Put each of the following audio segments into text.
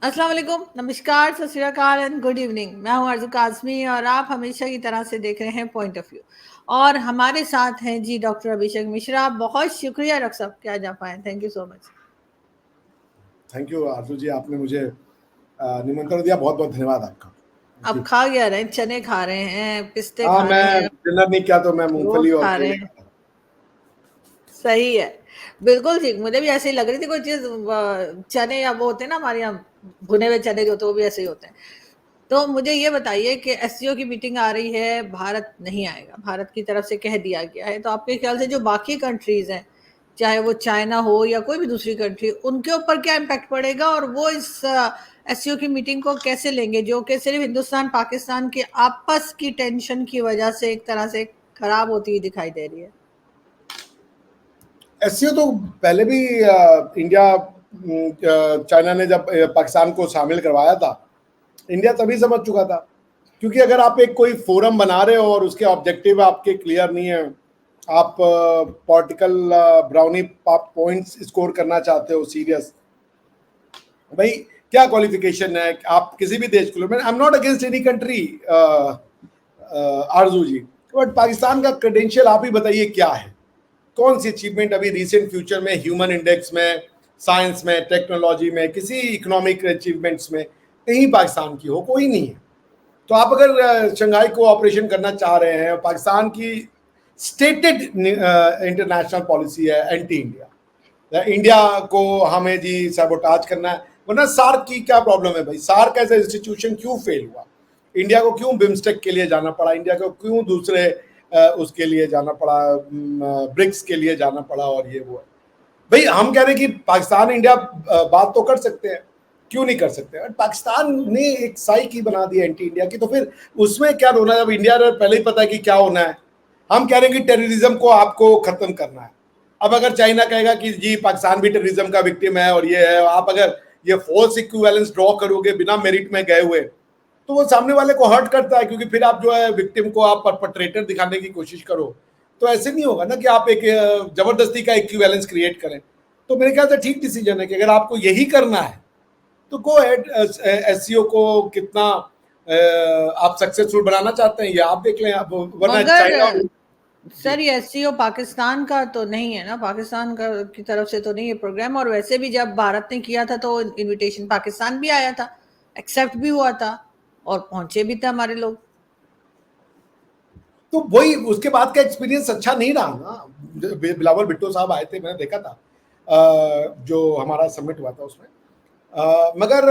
अस्सलाम वालेकुम, नमस्कार, सत श्री अकाल एंड गुड इवनिंग। मैं हूं आरज़ू काज़मी और आप हमेशा की तरह से देख रहे हैं पॉइंट ऑफ व्यू। और हमारे साथ हैं जी डॉक्टर अभिषेक मिश्रा। बहुत शुक्रिया डॉक्टर साहब कि आज आप आए। Thank you so much. Thank you आरजू जी, आपने मुझे निमंत्रण दिया, बहुत बहुत धन्यवाद आपका। आप खा क्या रहे हैं? चने खा रहे हैं, पिस्ते हाँ, खा रहे मैं हैं, डिनर नहीं किया तो मैं रोज मूंगफली और खा रहे केले हैं। खाता था। सही है, बिल्कुल ठीक। मुझे भी ऐसे ही लग रही थी कोई चीज। चने या वो होते हैं ना हमारे यहाँ भुने हुए चने जो होते हैं वो भी ऐसे ही होते हैं। तो मुझे ये बताइए कि एससीओ की मीटिंग आ रही है, भारत नहीं आएगा, भारत की तरफ से कह दिया गया है। तो आपके ख्याल से जो बाकी कंट्रीज हैं, चाहे वो चाइना हो या कोई भी दूसरी कंट्री, उनके ऊपर क्या इम्पैक्ट पड़ेगा और वो इस एससीओ की मीटिंग को कैसे लेंगे, जो कि सिर्फ हिंदुस्तान पाकिस्तान की आपस की टेंशन की वजह से एक तरह से खराब होती हुई दिखाई दे रही है। एससीओ तो पहले भी इंडिया चाइना ने जब पाकिस्तान को शामिल करवाया था, इंडिया तभी समझ चुका था। क्योंकि अगर आप एक कोई फोरम बना रहे हो और उसके ऑब्जेक्टिव आपके क्लियर नहीं है, आप पॉलिटिकल ब्राउनी पॉइंट्स स्कोर करना चाहते हो सीरियस, भाई क्या क्वालिफिकेशन है आप किसी भी देश को। I am not against any country Aarzoo ji, but Pakistan का क्रेडेंशियल आप ही बताइए क्या है, कौन सी अचीवमेंट अभी रिसेंट फ्यूचर में ह्यूमन इंडेक्स में, साइंस में, टेक्नोलॉजी में, किसी इकोनॉमिक अचीवमेंट्स में कहीं पाकिस्तान की हो? कोई नहीं है। तो आप अगर शंघाई कोऑपरेशन करना चाह रहे हैं, पाकिस्तान की स्टेटेड इंटरनेशनल पॉलिसी है एंटी इंडिया, इंडिया को हमें जी सैबोटाज करना है। वरना सार्क की क्या प्रॉब्लम है भाई? सार्क एज इंस्टीट्यूशन क्यों फेल हुआ? इंडिया को क्यों बिम्स्टेक के लिए जाना पड़ा? इंडिया को क्यों दूसरे उसके लिए जाना पड़ा, ब्रिक्स के लिए जाना पड़ा? और ये वो है भाई, हम कह रहे हैं कि पाकिस्तान इंडिया बात तो कर सकते हैं, क्यों नहीं कर सकते? पाकिस्तान ने एक साइकी बना दी एंटी इंडिया की, तो फिर उसमें क्या रोना है? जब इंडिया ने पहले ही पता है कि क्या होना है। हम कह रहे हैं कि टेररिज्म को आपको खत्म करना है। अब अगर चाइना कहेगा कि जी पाकिस्तान भी टेररिज्म का विक्टिम है और ये है, आप अगर ये फॉल्स इक्विवेलेंस ड्रॉ करोगे बिना मेरिट में गए हुए, तो वो सामने वाले को हर्ट करता है, क्योंकि फिर आप जो है विक्टिम को आप परपट्रेटर दिखाने की कोशिश करो। तो ऐसे नहीं होगा ना कि आप एक जबरदस्ती का इक्विवेलेंस क्रिएट करें। तो मेरे ख्याल से ठीक डिसीजन है कि अगर आपको यही करना है तो गो एहेड। एससीओ को कितना आप सक्सेसफुल बनाना चाहते हैं ये आप देख लें। आप वरना चाइना। मगर सर ये एससीओ पाकिस्तान का तो नहीं है ना, पाकिस्तान का की तरफ से तो नहीं है प्रोग्राम। और वैसे भी जब भारत ने किया था तो इनविटेशन पाकिस्तान भी आया था, एक्सेप्ट भी हुआ था और पहुंचे भी थे हमारे लोग। तो वही उसके बाद का एक्सपीरियंस अच्छा नहीं रहा ना। बिलावल भुट्टो साहब आए थे, मैंने देखा था जो हमारा सबमिट हुआ था उसमें। मगर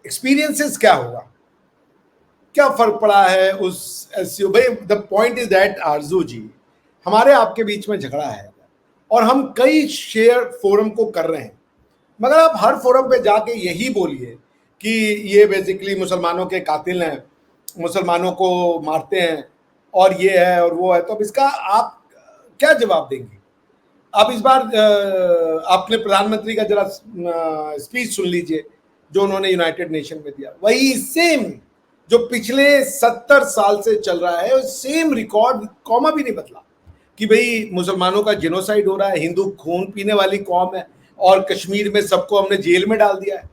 एक्सपीरियंसेस क्या होगा, क्या फर्क पड़ा है उस एससीओ? भाई द पॉइंट इज दैट आरजू जी, हमारे आपके बीच में झगड़ा है और हम कई शेयर फोरम को कर रहे हैं, मगर आप हर फोरम पे जाके यही बोलिए कि ये बेसिकली मुसलमानों के कातिल हैं, मुसलमानों को मारते हैं और ये है और वो है, तो अब इसका आप क्या जवाब देंगे? आप इस बार आपने प्रधानमंत्री का जरा स्पीच सुन लीजिए जो उन्होंने यूनाइटेड नेशन में दिया, वही सेम जो पिछले 70 साल से चल रहा है, सेम रिकॉर्ड, कॉमा भी नहीं बदला कि भाई मुसलमानों का जेनोसाइड हो रहा है, हिंदू खून पीने वाली कौम है और कश्मीर में सबको हमने जेल में डाल दिया है।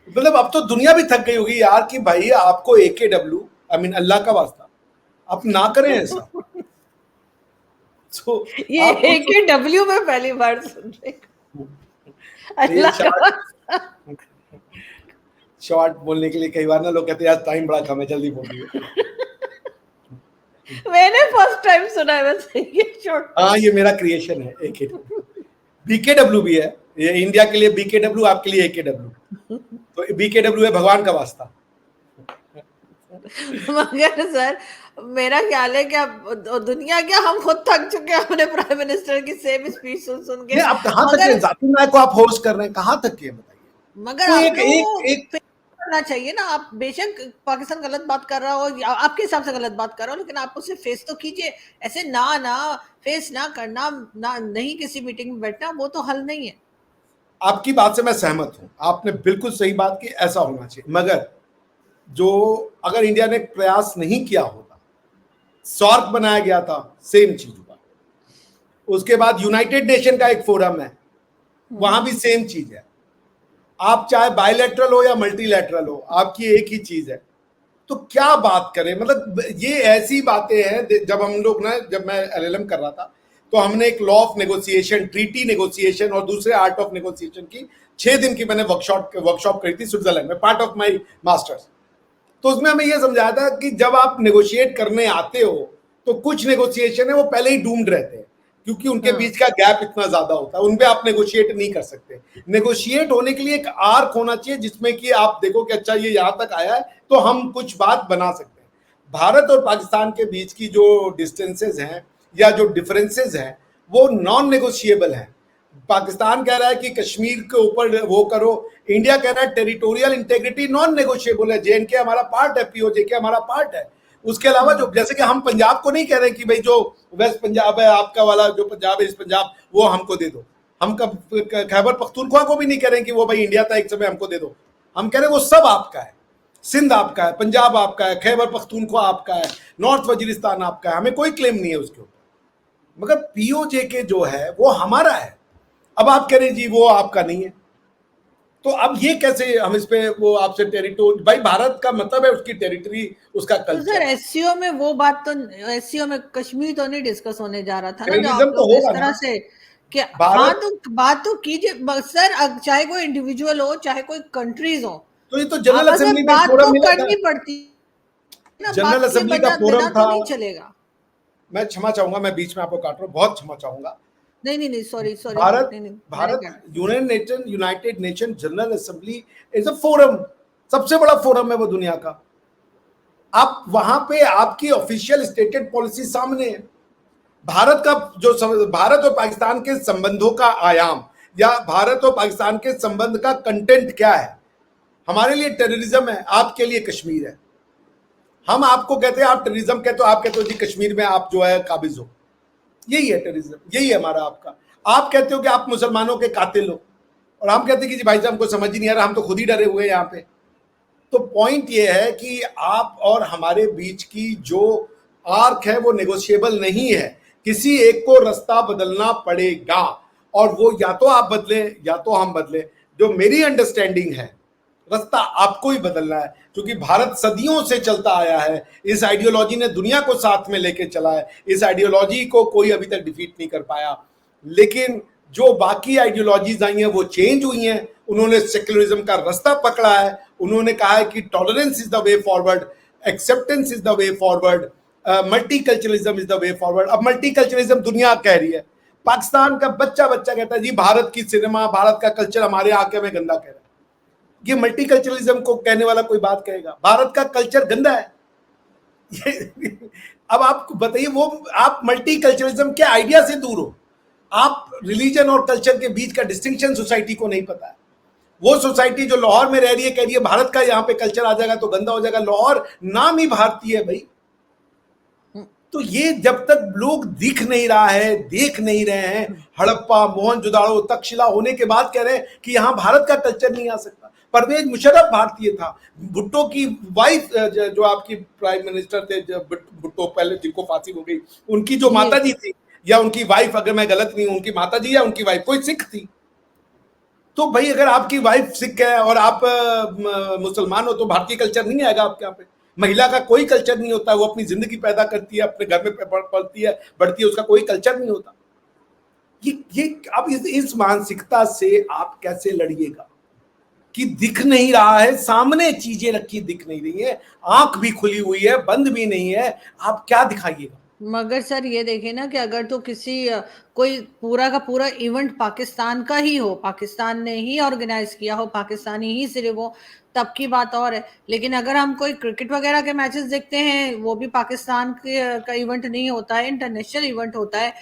मतलब अब तो दुनिया भी थक गई होगी यार कि भाई आपको AKW, आई मीन अल्लाह का वास्ता आप ना करें ऐसा। तो ये आप खुद AKW में पहली बार सुन रहे ये अल्लाह का। शॉर्ट बोलने के लिए कई बार ना लोग कहते हैं यार टाइम बड़ा कम है, जल्दी बोलिए। मैंने फर्स्ट टाइम सुना है वैसे ये शॉर्ट। हाँ, ये मेरा क्रिएशन है AKW। BKW भी है, ये इंडिया के लिए BKW, आपके लिए AKW। तो BKW है भगवान का वास्ता। मगर सर मेरा ख्याल है कि अब दुनिया क्या, हम खुद थक चुके हैं अपने प्राइम मिनिस्टर की सेम स्पीच सुन सुन के। नहीं, आप कहाँ तक मगर के जाकिर नायक को आप होस्ट कर रहे हैं, कहाँ तक के बताइए? मगर कोई आप एक लोगों एक को एक फेस करना चाहिए ना। आप बेशक पाकिस्तान गलत बात कर रहा हो या आपके हिसाब से गलत बात कर रहा हो, लेकिन आप उसे फेस तो कीजिए। ऐसे ना ना फेस ना करना, ना नहीं किसी मीटिंग में बैठना, वो तो हल नहीं है। आपकी बात से मैं सहमत हूं, आपने बिल्कुल सही बात की, ऐसा होना चाहिए। मगर जो अगर इंडिया ने प्रयास नहीं किया होता, सार्क बनाया गया था, सेम चीज हुआ। उसके बाद यूनाइटेड नेशन का एक फोरम है, वहां भी सेम चीज है। आप चाहे बायलैटरल हो या मल्टीलैटरल हो, आपकी एक ही चीज है। तो क्या बात करें, मतलब ये ऐसी बातें हैं। जब हम लोग ना, जब मैं एलएलएम कर रहा था, तो हमने एक law of negotiation, treaty negotiation और दूसरे आर्ट ऑफ नेगोशिएशन की 6 दिन की मैंने वर्कशॉप करी थी स्विट्जरलैंड में, पार्ट ऑफ माई मास्टर्स। तो उसमें हमें यह समझाया था कि जब आप नेगोशिएट करने आते हो, तो कुछ नेगोशिएशन है वो पहले ही डूम्ड रहते हैं, क्योंकि उनके बीच का गैप इतना ज्यादा होता है, उनपे आप नेगोशिएट नहीं कर सकते। नेगोशिएट होने के लिए एक आर्क होना चाहिए जिसमें कि आप देखो कि अच्छा ये यहां तक आया है, तो हम कुछ बात बना सकते हैं। भारत और पाकिस्तान के बीच की जो डिस्टेंसेज हैं या जो डिफरेंसेज हैं, वो नॉन नेगोशिएबल हैं। पाकिस्तान कह रहा है कि कश्मीर के ऊपर वो करो, इंडिया कह रहा है टेरिटोरियल इंटेग्रिटी नॉन नेगोशिएबल है, जेएनके हमारा पार्ट है, पीओजेके हमारा पार्ट है। उसके अलावा जो, जैसे कि हम पंजाब को नहीं कह रहे कि भाई जो वेस्ट पंजाब है आपका वाला, जो पंजाब है, इस पंजाब वो हमको दे दो। हम खैबर पख्तूनख्वा को भी नहीं कह रहे कि वो भाई इंडिया था एक समय, हमको दे दो। हम कह रहे वो सब आपका है, सिंध आपका है, पंजाब आपका है, खैबर पख्तूनख्वा आपका है, नॉर्थ वजीरिस्तान आपका है, हमें कोई क्लेम नहीं है उसके ऊपर। मगर पीओजेके जो है वो हमारा है। अब आप कह रहे जी वो आपका नहीं है, तो अब ये कैसे हम इस पे वो आपसे टेरिटोरी, भाई भारत का मतलब है उसकी टेरिटरी, उसका तो सर कल्चर। एससीओ में वो बात तो, एससीओ में कश्मीर तो नहीं डिस्कस होने जा रहा था ना, जो टेररिज्म आप तो लोग इस होगा तरह ना से कि हाँ, भारत। तो बात तो कीजिए सर, चाहे कोई इंडिविजुअल हो चाहे कोई कंट्रीज हो, तो ये तो जनरल आपस में असेंबली में बात फोरम तो मिला था, करनी पड़ती है ना, जनरल बात के असेंबली का बिना फोरम बिना था। तो नहीं चलेगा। मैं क्षमा चाहूंगा, मैं बीच में आपको काट रहा हूँ, बहुत क्षमा चाहूंगा। नहीं नहीं नहीं, सॉरी सॉरी, भारत नहीं नहीं, मैंने भारत कहा United nation general assembly is a forum, सबसे बड़ा फोरम है वो दुनिया का। आप वहां पे आपकी ऑफिशियल स्टेटेड पॉलिसी सामने है। भारत का जो भारत और पाकिस्तान के संबंधों का आयाम या भारत और पाकिस्तान के संबंध का कंटेंट क्या है। हमारे लिए टेररिज्म है, आपके लिए कश्मीर है। हम आपको कहते हैं, आप टेररिज्म कहते हो, आप कहते हो जी कश्मीर में आप जो है काबिज हो, यही है टेररिज्म, यही है हमारा आपका। आप कहते हो कि आप मुसलमानों के कातिल हो, और हम कहते हैं कि जी भाई साहब हमको समझ ही नहीं आ रहा, हम तो खुद ही डरे हुए हैं यहाँ पे। तो पॉइंट ये है कि आप और हमारे बीच की जो आर्क है वो नेगोशिएबल नहीं है, किसी एक को रास्ता बदलना पड़ेगा, और वो या तो आप बदले या तो हम बदले। जो मेरी अंडरस्टैंडिंग है, रास्ता आपको ही बदलना है, क्योंकि भारत सदियों से चलता आया है, इस आइडियोलॉजी ने दुनिया को साथ में लेके चला है, इस आइडियोलॉजी को कोई अभी तक डिफीट नहीं कर पाया। लेकिन जो बाकी आइडियोलॉजीज आई हैं वो चेंज हुई हैं, उन्होंने सेक्युलरिज्म का रास्ता पकड़ा है, उन्होंने कहा है कि tolerance is the way forward, acceptance is the way forward, multiculturalism is the way forward. अब मल्टीकल्चरलिज्म दुनिया कह रही है, पाकिस्तान का बच्चा बच्चा कहता है जी भारत की सिनेमा, भारत का कल्चर हमारे आके में गंदा कह रहा है। ये मल्टीकल्चरलिज्म को कहने वाला कोई बात कहेगा, भारत का कल्चर गंदा है। अब आप बताइए, वो आप मल्टीकल्चरलिज्म के आइडिया से दूर हो, आप रिलीजन और कल्चर के बीच का डिस्टिंक्शन सोसाइटी को नहीं पता है। वो सोसाइटी जो लाहौर में रह रही है कह रही है भारत का यहाँ पे कल्चर आ जाएगा तो गंदा हो जाएगा। लाहौर नाम ही भारतीय है भाई। तो ये जब तक लोग दिख नहीं रहा है, देख नहीं रहे हैं, हड़प्पा, मोहनजोदाड़ो, तक्षशिला होने के बाद कह रहे हैं कि यहाँ भारत का कल्चर नहीं आ सकता। परवेज मुशर्रफ भारतीय था, भुट्टो की वाइफ जो आपकी प्राइम मिनिस्टर थे, भुट्टो पहले जिनको फांसी हो गई, उनकी जो माता जी थी या उनकी वाइफ, अगर मैं गलत नहीं हूं, उनकी माता जी या उनकी वाइफ कोई सिख थी। तो भाई अगर आपकी वाइफ सिख है और आप मुसलमान हो तो भारतीय कल्चर नहीं आएगा आपके यहाँ पे। महिला का कोई कल्चर नहीं होता, वो अपनी जिंदगी पैदा करती है, अपने घर में पलती है, बढ़ती है, उसका कोई कल्चर नहीं होता। ये अब इस मानसिकता से आप कैसे लड़िएगा कि दिख नहीं रहा है, सामने चीजें रखी दिख नहीं रही है, आंख भी खुली हुई है, बंद भी नहीं है, आप क्या दिखाइएगा। मगर सर ये देखें ना कि अगर तो किसी कोई पूरा का पूरा इवेंट पाकिस्तान का ही हो, पाकिस्तान ने ही ऑर्गेनाइज किया हो, पाकिस्तानी ही सिर्फ हो, तब की बात और है। लेकिन अगर हम कोई क्रिकेट वगैरह के मैचेस देखते हैं, वो भी पाकिस्तान के का इवेंट नहीं होता है, इंटरनेशनल इवेंट होता है,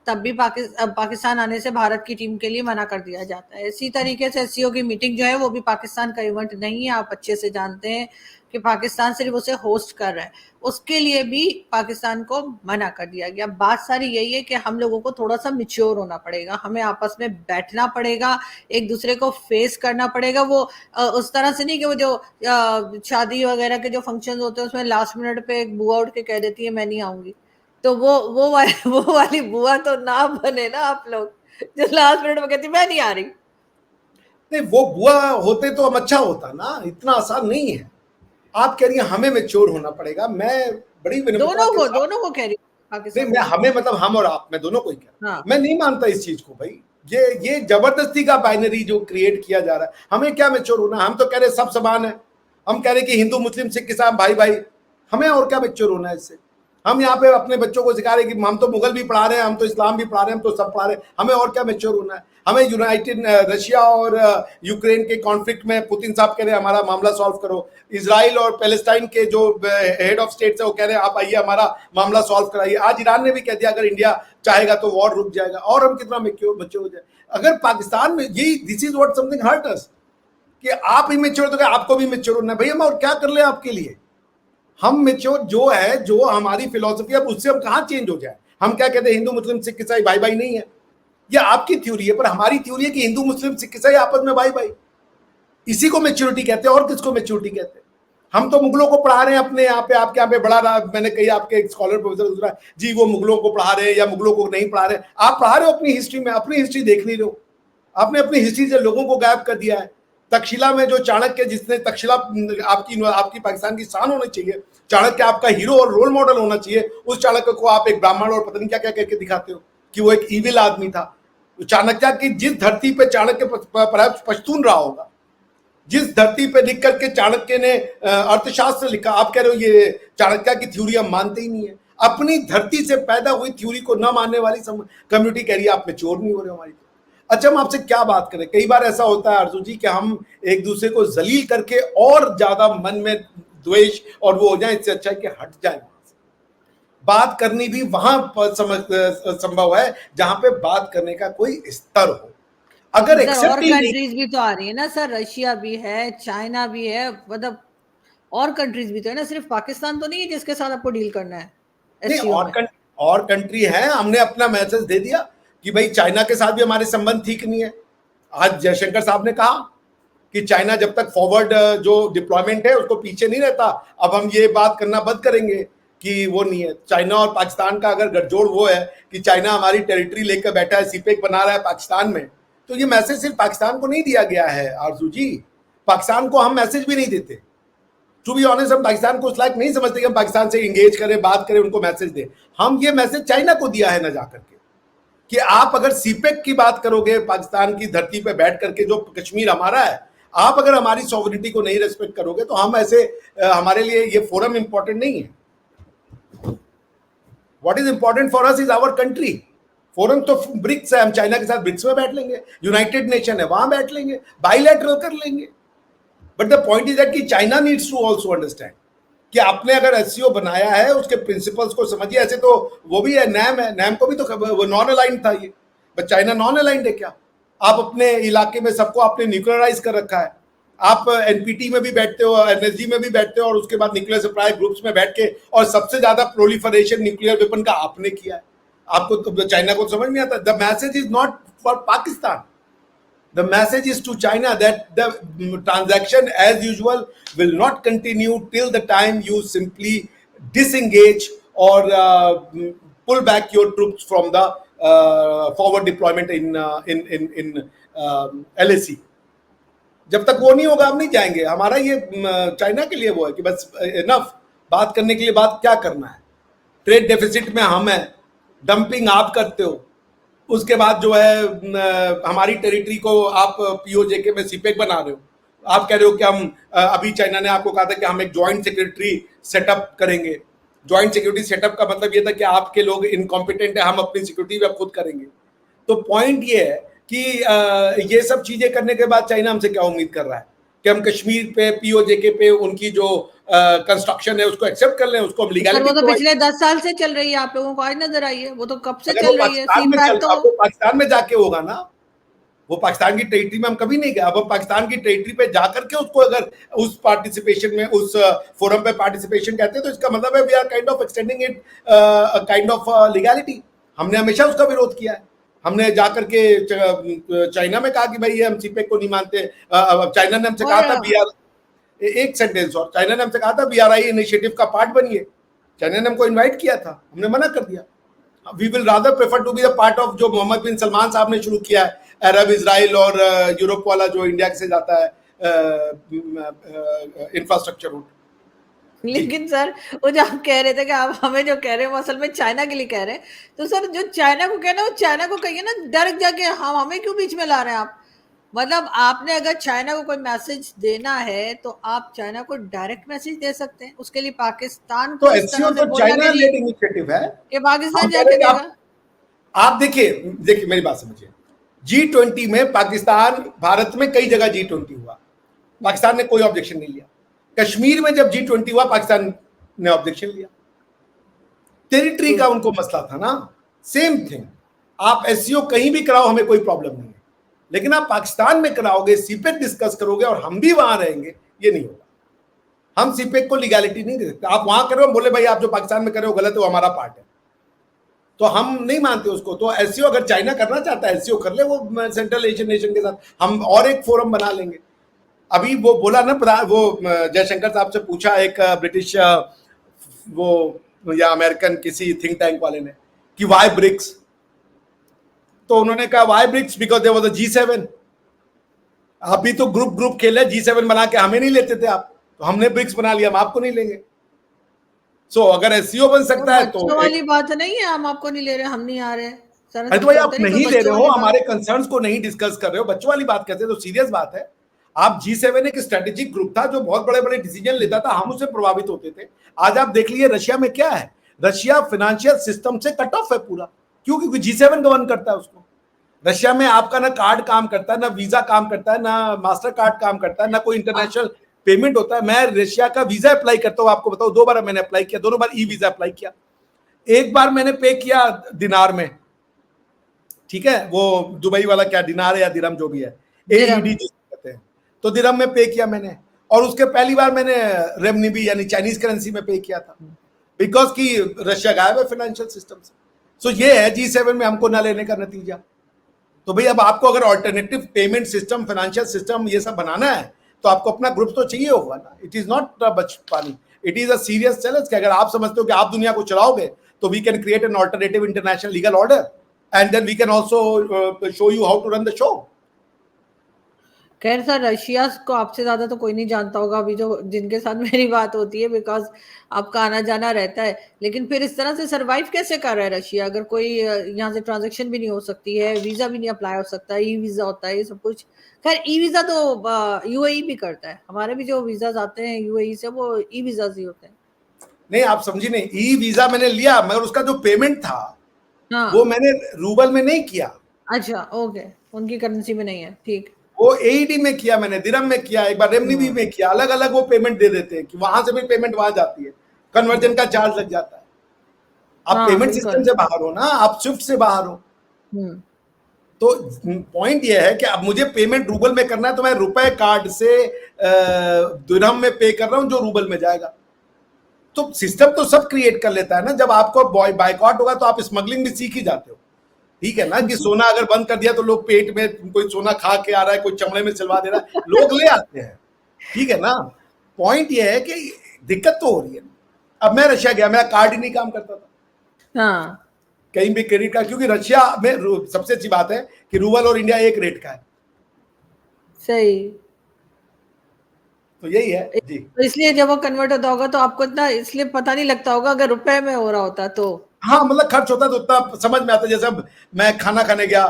तब भी पाकिस्तान आने से भारत की टीम के लिए मना कर दिया जाता है। इसी तरीके से एससीओ की मीटिंग जो है वो भी पाकिस्तान का इवेंट नहीं है, आप अच्छे से जानते हैं कि पाकिस्तान सिर्फ उसे होस्ट कर रहा है, उसके लिए भी पाकिस्तान को मना कर दिया गया। बात सारी यही है कि हम लोगों को थोड़ा सा मिच्योर होना पड़ेगा, हमें आपस में बैठना पड़ेगा, एक दूसरे को फेस करना पड़ेगा। वो उस तरह से नहीं कि वो जो शादी वगैरह के जो फंक्शन होते हैं उसमें लास्ट मिनट पे एक बुआ उठ के कह देती है मैं नहीं आऊंगी, तो वो वाली बुआ तो ना बने ना आप लोग, जो लास्ट मिनट में कहती मैं नहीं आ रही। नहीं, वो बुआ होते तो हम अच्छा होता ना, इतना आसान नहीं है। आप कह रही हैं हमें मैच्योर होना पड़ेगा, मैं बड़ी विनम्रता के साथ, दोनों को कह रही हूँ, नहीं पाकिस्तान मैं को। हमें मतलब हम और आप, मैं दोनों को ही कह रहा हूं। हाँ। मैं नहीं मानता इस चीज को भाई, ये जबरदस्ती का बाइनरी जो क्रिएट किया जा रहा है। हमें क्या मैच्योर होना है? हम तो कह रहे सब समान है, हम कह रहे कि हिंदू मुस्लिम सिख ईसाई भाई भाई, हमें और क्या मैच्योर होना है इससे? हम यहाँ पे अपने बच्चों को सिखा रहे कि हम तो मुगल भी पढ़ा रहे हैं, हम तो इस्लाम भी पढ़ा रहे हैं, हम तो सब पढ़ा रहे हैं, हमें और क्या मैच्योर होना है? हमें यूनाइटेड रशिया और यूक्रेन के कॉन्फ्लिक्ट में पुतिन साहब कह रहे हैं हमारा मामला सॉल्व करो, इजराइल और पैलेस्टाइन के जो हेड ऑफ स्टेट है वो कह रहे हैं आप आइए हमारा मामला सॉल्व कराइए। आज ईरान ने भी कह दिया अगर इंडिया चाहेगा तो वॉर रुक जाएगा, और हम कितना मैच्योर हो जाए? अगर पाकिस्तान में यही, this is what something hurt us, कि आप ही मैच्योर तो आप को भी मैच्योर होना है। भैया हम और क्या कर ले आपके लिए? हम मैच्योर जो है, जो हमारी फिलॉसफी, अब उससे हम कहां चेंज हो जाए? हम क्या कहते हैं हिंदू मुस्लिम सिख ईसाई भाई भाई नहीं है, ये आपकी थ्योरी है, पर हमारी थ्योरी है कि हिंदू मुस्लिम सिख ईसाई आपस में भाई भाई। इसी को मैच्योरिटी कहते हैं, और किसको मैच्योरिटी कहते हैं? हम तो मुगलों को पढ़ा रहे हैं अपने यहाँ पे, आपके यहाँ पे बड़ा रहा, मैंने कही आपके एक स्कॉलर प्रोफेसर दूसरा जी वो मुगलों को पढ़ा रहे हैं या मुगलों को नहीं पढ़ा रहे। आप पढ़ा रहे हो अपनी हिस्ट्री में, अपनी हिस्ट्री देख नहीं रहे हो। आपने अपनी हिस्ट्री से लोगों को गायब कर दिया है। तक्षशिला में जो चाणक्य, जिसने तक्षशिला आपकी पाकिस्तान की शान होनी चाहिए, चाणक्य आपका हीरो और रोल मॉडल होना चाहिए, उस चाणक्य को आप एक ब्राह्मण और पता नहीं क्या क्या करके दिखाते हो कि वो एक इविल आदमी था। चाणक्य की जिस धरती पे चाणक्य पश्तून रहा होगा, जिस धरती पे लिख करके चाणक्य ने अर्थशास्त्र लिखा, आप कह रहे हो ये चाणक्य की थ्योरी हम मानते ही नहीं है। अपनी धरती से पैदा हुई थ्योरी को न मानने वाली कम्युनिटी कह रही है आप मैच्योर नहीं हो रहे हमारी। अच्छा हम आपसे क्या बात करें? कई बार ऐसा होता है अर्जुन जी कि हम एक दूसरे को जलील करके और ज्यादा मन में द्वेष और वो हो जाए, इससे अच्छा है कि हट जाए। बात करनी भी वहां संभव है जहां पे बात करने का कोई स्तर हो। अगर सर एक्सेप्ट और ही नहीं, कंट्रीज भी तो आ रही है ना सर, रशिया भी है, चाइना भी है, मतलब और कंट्रीज भी तो है ना, सिर्फ पाकिस्तान तो नहीं है जिसके साथ आपको डील करना है नहीं एससीओ में। और कंट्री है। हमने अपना मैसेज दे दिया कि भाई चाइना के साथ भी हमारे संबंध ठीक नहीं है। आज जयशंकर साहब ने कहा कि चाइना जब तक फॉरवर्ड जो डिप्लॉयमेंट है उसको पीछे नहीं रहता, अब हम ये बात करना बंद करेंगे कि वो नहीं है। चाइना और पाकिस्तान का अगर गठजोड़ वो है कि चाइना हमारी टेरिटरी लेकर बैठा है, सीपेक बना रहा है पाकिस्तान में, तो ये मैसेज सिर्फ पाकिस्तान को नहीं दिया गया है आरजू जी, पाकिस्तान को हम मैसेज भी नहीं देते। टू बी ऑनेस्ट, हम पाकिस्तान को उस लायक नहीं समझते कि हम पाकिस्तान से इंगेज करें, बात करें, उनको मैसेज दें। हम ये मैसेज चाइना को दिया है ना जाकर के, कि आप अगर सीपेक की बात करोगे पाकिस्तान की धरती पे बैठ करके, जो कश्मीर हमारा है, आप अगर हमारी सॉवरेनिटी को नहीं रेस्पेक्ट करोगे तो हम ऐसे, हमारे लिए ये फोरम इंपॉर्टेंट नहीं है। What is important for us is our country. Forum तो ब्रिक्स है, हम चाइना के साथ ब्रिक्स में बैठ लेंगे, यूनाइटेड नेशन है वहां बैठ लेंगे, बाइलैटरल कर लेंगे। But the point is that कि China needs to also understand कि आपने अगर एससीओ बनाया है उसके प्रिंसिपल्स को समझिए। ऐसे तो वो भी है, नैम को भी तो वो नॉन अलाइंड था ये, बट चाइना नॉन अलाइंड है क्या? आप अपने इलाके में सबको आपने न्यूक्लियराइज कर रखा है। आप एनपीटी में भी बैठते हो, एनएसजी में भी बैठते हो, और उसके बाद न्यूक्लियर सप्लाई ग्रुप्स में बैठ के, और सबसे ज्यादा प्रोलिफरेशन न्यूक्लियर वेपन का आपने किया है। आपको तो चाइना को समझ नहीं आता। The message is not for Pakistan, the message is to China that the transaction as usual will not continue till the time you simply disengage or pull back your troops from the forward deployment in LAC। जब तक वो नहीं होगा हम नहीं जाएंगे। हमारा ये चाइना के लिए वो है कि बस इनफ, बात करने के लिए बात क्या करना है। ट्रेड डेफिसिट में हम हैं, डंपिंग आप करते हो, उसके बाद जो है हमारी टेरिटरी को आप पीओजेके में सीपेक बना रहे हो। आप कह रहे हो कि हम अभी चाइना ने आपको कहा था कि हम एक ज्वाइंट सेक्रेटरी सेटअप करेंगे। ज्वाइंट सिक्योरिटी सेटअप का मतलब ये था कि आपके लोग इनकॉम्पिटेंट है, हम अपनी सिक्योरिटी भी अब खुद करेंगे। तो पॉइंट ये है कि ये सब चीजें करने के बाद चाइना हमसे क्या उम्मीद कर रहा है कि हम कश्मीर पे पीओजेके पे उनकी जो कंस्ट्रक्शन है उसको एक्सेप्ट कर लें, उसको हम सर लीगैलिटी वो तो पिछले 10 साल से चल रही है, आप लोगों को आज नजर आई है? वो तो कब से अगर चल रही है। सीपैक तो वो पाकिस्तान में जाके होगा ना, वो पाकिस्तान की टेरिटरी में हम कभी नहीं गए। अब हम पाकिस्तान की टेरिटरी पे जाकर के उसको अगर उस पार्टिसिपेशन में, उस फोरम पे पार्टिसिपेशन कहते हैं, तो इसका मतलब है we are kind of extending it kind of legality. हमने हमेशा उसका विरोध किया है। हमने जाकर के चाइना में कहा कि भाई ये हम सीपेक को नहीं मानते। चाइना ने हमसे कहा था बीआर, एक सेंटेंस और, चाइना ने हमसे कहा था बीआरआई इनिशिएटिव का पार्ट बनिए। चाइना ने हमको इन्वाइट किया था, हमने मना कर दिया। We will rather prefer to be the part of जो मोहम्मद बिन सलमान साहब ने शुरू किया है, अरब इसराइल और यूरोप वाला जो इंडिया से जाता है इंफ्रास्ट्रक्चर रूट। लेकिन सर वो जो आप कह रहे थे कि आप हमें जो कह रहे हैं वो असल में चाइना के लिए कह रहे हैं, तो सर जो चाइना को कहना है वो चाइना को कहिए ना, डायरेक्ट जाके हम हमें क्यों बीच में ला रहे हैं आप? मतलब आपने अगर चाइना को कोई मैसेज देना है तो आप चाइना को डायरेक्ट मैसेज दे सकते हैं, उसके लिए पाकिस्तान तो को इस एससीओ तरह से तो बोलना चाइना कि जी लेड इनिशिएटिव है। कि हम पाकिस्तान कह रहे जाके हैं कि देगा। आप देखिए देखिए मेरी बात समझिए, G20 में पाकिस्तान, भारत में कई जगह G20 हुआ, पाकिस्तान ने कोई ऑब्जेक्शन नहीं लिया। कश्मीर में जब G20 हुआ, पाकिस्तान ने ऑब्जेक्शन लिया। टेरिटरी का उनको मसला था ना। सेम थिंग, आप एससीओ कहीं भी कराओ, हमें कोई प्रॉब्लम नहीं है, लेकिन आप पाकिस्तान में कराओगे, सीपेक डिस्कस करोगे और हम भी वहां रहेंगे, ये नहीं होगा। हम सीपेक को लीगैलिटी नहीं दे सकते। आप वहां करो, बोले भाई आप जो पाकिस्तान में कर रहे हो गलत है, वो हमारा पार्ट है, तो हम नहीं मानते उसको। तो एससीओ अगर चाइना करना चाहता है, एससीओ कर ले वो सेंट्रल एशियन नेशन के साथ, हम और एक फोरम बना लेंगे। अभी वो बोला ना, वो जयशंकर साहब से पूछा एक ब्रिटिश वो या अमेरिकन किसी थिंक टैंक वाले ने कि वाई ब्रिक्स, तो उन्होंने कहा why BRICS because there was a G7। आप भी तो ग्रुप ग्रुप खेले, G7 बना के हमें नहीं लेते थे आप, तो हमने ब्रिक्स बना लिया, हम आपको नहीं लेंगे। सो अगर एससीओ बन वो सकता है तो बच्चों वाली बात नहीं है, हम आपको नहीं ले रहे, हम नहीं आ रहे सर, अरे तो ऐसा भाई आप बोलते नहीं कोई नहीं ले बच्चों रहे हो, वाली हमारे बात। कंसर्न्स को नहीं डिस्कस कर रहे हो, बच्चों वाली बात करते हैं तो सीरियस बात है। आप G7 एक स्ट्रेटेजिक ग्रुप था जो बहुत बड़े बड़े डिसीजन लेता था, हम उससे प्रभावित होते थे। आज आप देख लीजिए रशिया में क्या है, रशिया फाइनेंशियल सिस्टम से कट ऑफ है पूरा। क्यों? क्योंकि G7 गवर्न करता है उसको। रशिया में आपका ना कार्ड काम करता है, ना वीजा काम करता है, ना मास्टर कार्ड काम करता है, ना कोई इंटरनेशनल पेमेंट होता है। मैं रशिया का वीजा अप्लाई करता हूँ, आपको बताओ 2 बार मैंने अप्लाई किया, दोनों बार ई वीजा अप्लाई किया। एक बार मैंने पे किया दिनार में, ठीक है, वो दुबई वाला क्या दिनार है या दिरहम जो भी है, दिरहम। AED जिसको कहते हैं, तो दिरहम में पे किया मैंने। और उसके पहली बार मैंने रेमनीबी यानी चाइनीज करेंसी में पे किया था, बिकॉज कि रशिया गायब है फाइनेंशियल सिस्टम से। सो ये है G7 में हमको ना लेने का नतीजा। तो भाई अब आपको अगर alternative payment system, financial system ये सब बनाना है तो आपको अपना ग्रुप तो चाहिए होगा ना। इट इज नॉट बचपानी, it is a serious challenge कि अगर आप समझते हो कि आप दुनिया को चलाओगे तो we can create an alternative international legal order and then we can also show you how to run the show. खैर सर, रशिया को आपसे ज्यादा तो कोई नहीं जानता होगा अभी जो जिनके साथ मेरी बात होती है, बिकॉज आपका आना जाना रहता है। लेकिन फिर इस तरह से सरवाइव कैसे कर रहा है रशिया, अगर कोई यहाँ से ट्रांजेक्शन भी नहीं हो सकती है, वीजा भी नहीं अप्लाई हो सकता, ई वीजा होता है, ये सब कुछ। खैर ई वीजा तो यूएई भी करता है, हमारे भी जो वीजा आते हैं यूएई से वो ई वीजा ही होते हैं। नहीं आप समझी नहीं, ई वीजा मैंने लिया मगर उसका जो पेमेंट था वो हाँ। मैंने रूबल में नहीं किया, अच्छा, ओके, उनकी करेंसी में नहीं है, ठीक। वो AED में किया मैंने, दिरहम में किया, एक बार रेमनीबी में किया। अलग अलग वो पेमेंट दे देते हैं कि वहां से भी पेमेंट वहां जाती है, कन्वर्जन का चार्ज लग जाता है। आप हाँ पेमेंट सिस्टम बिल्कुल। से बाहर हो ना, आप स्विफ्ट से बाहर हो। हम्म। तो पॉइंट ये है कि अब मुझे पेमेंट रूबल में करना है तो मैं रुपए कार्ड से दिरहम में पे कर रहा हूं जो रूबल में जाएगा। तो सिस्टम तो सब क्रिएट कर लेता है ना। जब आपको बाइकआउट होगा तो आप स्मगलिंग भी सीख ही जाते हो, ठीक है ना, कि सोना अगर बंद कर दिया तो लोग पेट में कोई सोना खा के आ रहा है, कोई चमड़े में सिलवा दे रहा है, लोग ले आते हैं, ठीक है ना। पॉइंट ये है कि दिक्कत तो हो रही है। अब मैं रशिया गया, मेरा कार्ड ही नहीं काम करता था हाँ कहीं भी क्रेडिट कार्ड, क्योंकि रशिया में सबसे अच्छी बात है कि रूबल और इंडिया एक रेट का है। सही। तो यही है जी। तो इसलिए जब वो कन्वर्ट होता होगा तो आपको इतना इसलिए पता नहीं लगता होगा, अगर रुपए में हो रहा होता तो। हाँ मतलब खर्च होता तो उतना समझ में आता। जैसे अब मैं खाना खाने गया,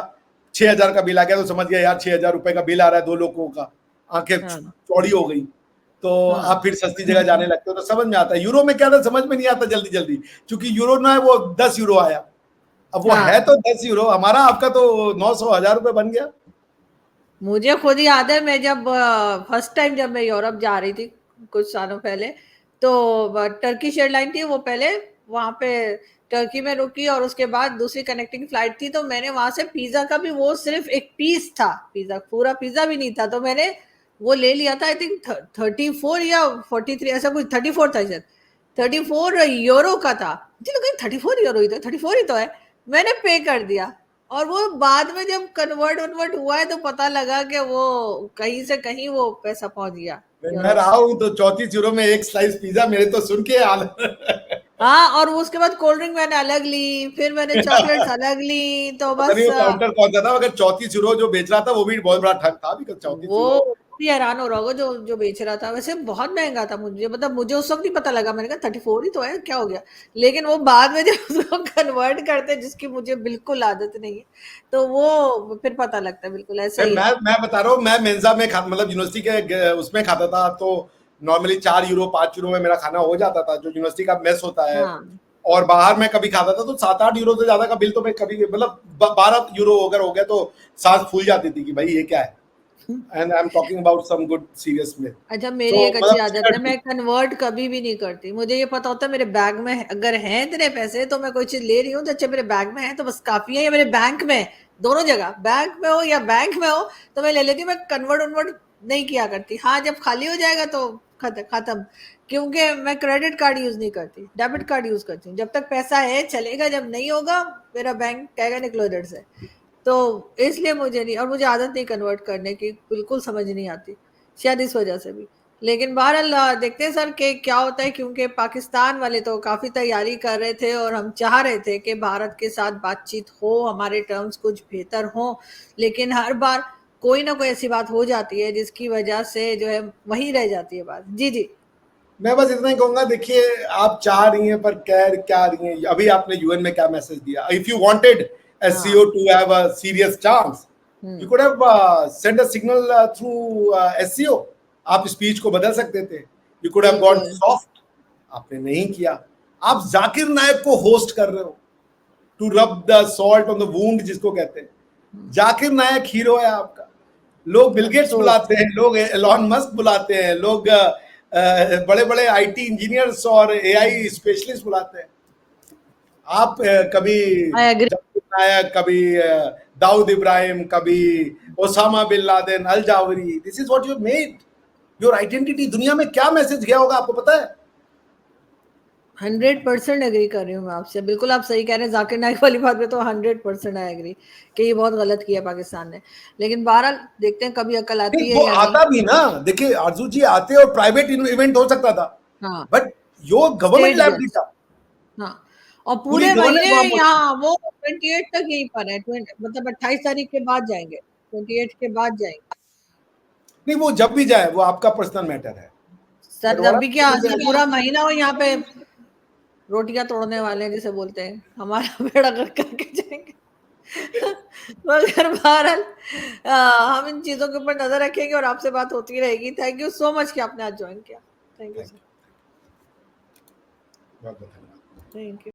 6,000 का बिल आ गया तो समझ गया यार 6,000 रुपए का बिल आ रहा है 2 लोगों का, आंखें हाँ चौड़ी हो गई। तो हाँ आप फिर सस्ती जगह जाने लगते हो तो समझ में आता है। यूरो में क्या था समझ में नहीं आता जल्दी जल्दी, क्योंकि यूरो ना है वो 10 यूरो आया। अब वो है हाँ। तो 10 यूरो, हमारा आपका तो 900 1000 रुपए बन गया। मुझे खुद याद है, मैं जब फर्स्ट टाइम जब मैं यूरोप जा रही थी कुछ सालों पहले, तो टर्किश एयरलाइन थी वो, पहले वहां पे टर्की में रुकी और उसके बाद दूसरी कनेक्टिंग फ्लाइट थी। तो मैंने वहां से पिज्जा का भी, वो सिर्फ एक पीस था, पिज्जा पूरा पिज्जा भी नहीं था, तो मैंने वो ले लिया था। आई थिंक 34 या 43 ऐसा कुछ, 34 था शायद, 34 यूरो का था। मुझे लगा 34 यूरो ही तो, 34 ही तो है। मैंने पे कर दिया, और वो बाद में जब कन्वर्ट वन्वर्ट हुआ है तो पता लगा कि वो कहीं से कहीं वो पैसा पहुंच गया मैं यूरोप रहा में। हूं तो 34 यूरो में एक स्लाइस पिज्जा, मेरे तो सुन के हाल हाँ, और वो उसके बाद कोल्ड ड्रिंक मैंने अलग ली, फिर मैंने चॉकलेट्स अलग ली, तो पता नहीं बस वो काउंटर कौन सा था, मगर 34 यूरो जो बेच रहा था वो भी बहुत बड़ा ठग था, बिकॉज वो 34 यूरो। भी हैरान हो रहा होगा जो जो बेच रहा था। वैसे बहुत महंगा था, मुझे मतलब मुझे उस वक्त नहीं पता लगा, मैंने कहा 34 ही तो है, क्या हो गया। लेकिन वो बाद में जब उसको कन्वर्ट करते, जिसकी मुझे बिल्कुल आदत नहीं है, तो वो फिर पता लगता है, बिल्कुल ऐसा ही है। मैं बता रहा हूँ, मैं मेंजा में खा मतलब यूनिवर्सिटी के उसमें खाता था, तो नॉर्मली 4 यूरो 5 यूरो में मेरा खाना हो जाता था, जो यूनिवर्सिटी का मेस होता है। हाँ, और बाहर मैं कभी खाता था तो 7-8 यूरो से ज्यादा का बिल तो मैं कभी मतलब 12 यूरो अगर हो गया तो सांस फूल जाती थी कि भाई ये क्या है। And I am talking about some good serious में। अच्छा, मेरी तो एक अच्छी आदत है, मतलब मैं कन्वर्ट कभी भी नहीं करती। मुझे ये पता होता है मेरे बैग में अगर हैं इतने पैसे, तो मैं कोई चीज ले रही हूँ तो अच्छा मेरे बैग में है तो बस काफी है, या मेरे बैंक में है, दोनों जगह बैंक में हो या बैंक में हो, तो मैं ले लेती हूँ। मैं कन्वर्ट वन्वर्ट नहीं किया करती। हाँ, जब खाली हो जाएगा तो खत्म। क्योंकि मैं क्रेडिट कार्ड यूज नहीं करती, डेबिट कार्ड यूज करती हूँ। जब तक पैसा है चलेगा, जब नहीं होगा मेरा बैंक कहेगा निकलो इधर से। तो इसलिए मुझे नहीं, और मुझे आदत नहीं कन्वर्ट करने की, बिल्कुल समझ नहीं आती, शायद इस वजह से भी। लेकिन बहरहाल देखते हैं सर कि क्या होता है, क्योंकि पाकिस्तान वाले तो काफी तैयारी कर रहे थे और हम चाह रहे थे कि भारत के साथ बातचीत हो, हमारे टर्म्स कुछ बेहतर हो। लेकिन हर बार कोई ना कोई ऐसी बात हो जाती है जिसकी वजह से जो है वहीं रह जाती है बात। जी जी। मैं बस इतना ही कहूंगा, देखिए आप चाह रही हैं पर कह क्या रही हैं, अभी आपने यूएन में क्या मैसेज दिया, इफ यू वांटेड एससीओ हाँ। To have a serious chance, you hmm. Could have send a signal through SCO. आप स्पीच को बदल सकते थे, यू कुड हैव गॉन बिल्कुल। सॉफ्ट। आपने नहीं किया। आप जाकिर नायक को होस्ट कर रहे हो, to rub the salt on the wound जिसको कहते हैं। जाकिर नायक हीरो है आपका। लोग बिल गेट्स अफसोस। बुलाते हैं, लोग एलॉन मस्क बुलाते हैं, लोग बड़े बड़े आईटी इंजीनियर्स और एआई स्पेशलिस्ट बुलाते हैं। आप कभी आई एग्री। जाकिर नायक, कभी दाऊद इब्राहिम, कभी Osama bin Laden, al Zawahiri, this is what you made your identity. दुनिया में क्या मैसेज गया होगा आपको पता है? 100% एग्री कर रही हूँ मैं आपसे, बिल्कुल आप सही कह रहे हैं। जाकिर नाइक वाली बात पे तो 100% आई एग्री कि ये बहुत गलत किया पाकिस्तान ने। लेकिन बहरहाल देखते हैं कभी अकल नहीं आती है वो या नहीं। आता भी ना, देखिए आरजू जी आते और प्राइवेट इवेंट हो सकता था, हाँ। But your government state lab नहीं गेस्ट। था। हाँ। और पूरी पूरे महीने गवर्नमेंट वहां पहुंची। यहाँ वो 28 तक यहीं पर है, मतलब 28 तारीख के बाद जाएंगे, 28 के बाद जाएंगे। नहीं वो जब भी जाए वो आपका पर्सनल मैटर है, बट सर जब भी क्या सर, व्हाट पूरा महीना हो यहाँ पे रोटियां तोड़ने वाले हैं जिसे बोलते हैं, हमारा बेड़ा गर्क करके जाएंगे। मगर बहरहाल हम इन चीजों के ऊपर नजर रखेंगे और आपसे बात होती रहेगी। थैंक यू सो मच कि आपने आज ज्वाइन किया। Thank you thank sir. You, बहुत बहुत धन्यवाद। Thank you.